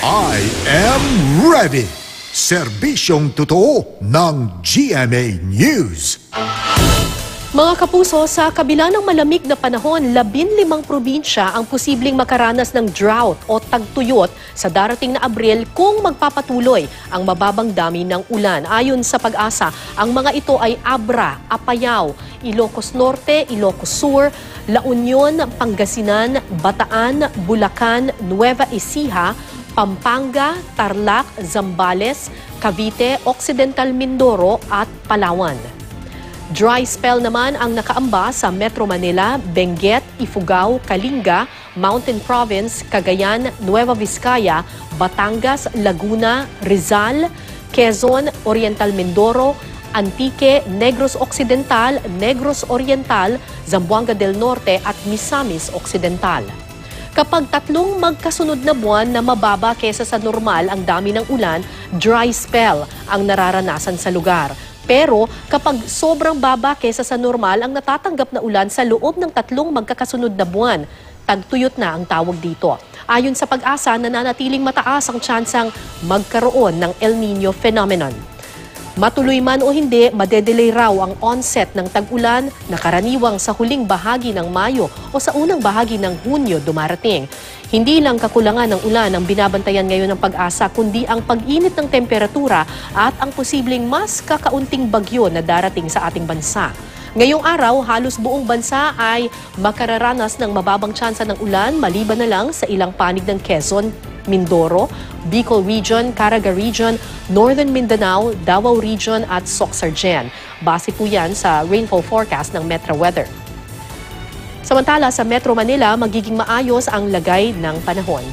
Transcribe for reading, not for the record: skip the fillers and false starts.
I am ready! Serbisyong totoo ng GMA News. Mga kapuso, sa kabila ng malamig na panahon, 15 probinsya ang posibleng makaranas ng drought o tagtuyot sa darating na Abril kung magpapatuloy ang mababang dami ng ulan. Ayon sa Pag-asa, ang mga ito ay Abra, Apayao, Ilocos Norte, Ilocos Sur, La Union, Pangasinan, Bataan, Bulacan, Nueva Ecija, Pampanga, Tarlac, Zambales, Cavite, Occidental Mindoro at Palawan. Dry spell naman ang nakaamba sa Metro Manila, Benguet, Ifugao, Kalinga, Mountain Province, Cagayan, Nueva Vizcaya, Batangas, Laguna, Rizal, Quezon, Oriental Mindoro, Antique, Negros Occidental, Negros Oriental, Zamboanga del Norte at Misamis Occidental. Kapag tatlong magkasunod na buwan na mababa kesa sa normal ang dami ng ulan, dry spell ang nararanasan sa lugar. Pero kapag sobrang baba kesa sa normal ang natatanggap na ulan sa loob ng tatlong magkakasunod na buwan, tagtuyot na ang tawag dito. Ayon sa Pag-asa, nananatiling mataas ang tsansang magkaroon ng El Nino phenomenon. Matuloy man o hindi, madedelay raw ang onset ng tag-ulan na karaniwang sa huling bahagi ng Mayo o sa unang bahagi ng Hunyo dumarating. Hindi lang kakulangan ng ulan ang binabantayan ngayon ng Pag-asa, kundi ang pag-init ng temperatura at ang posibleng mas kakaunting bagyo na darating sa ating bansa. Ngayong araw, halos buong bansa ay makararanas ng mababang tsansa ng ulan maliban na lang sa ilang panig ng Quezon, Mindoro, Bicol Region, Caraga Region, Northern Mindanao, Davao Region at Soxargen. Base po yan sa rainfall forecast ng Metro Weather. Samantala sa Metro Manila, magiging maayos ang lagay ng panahon.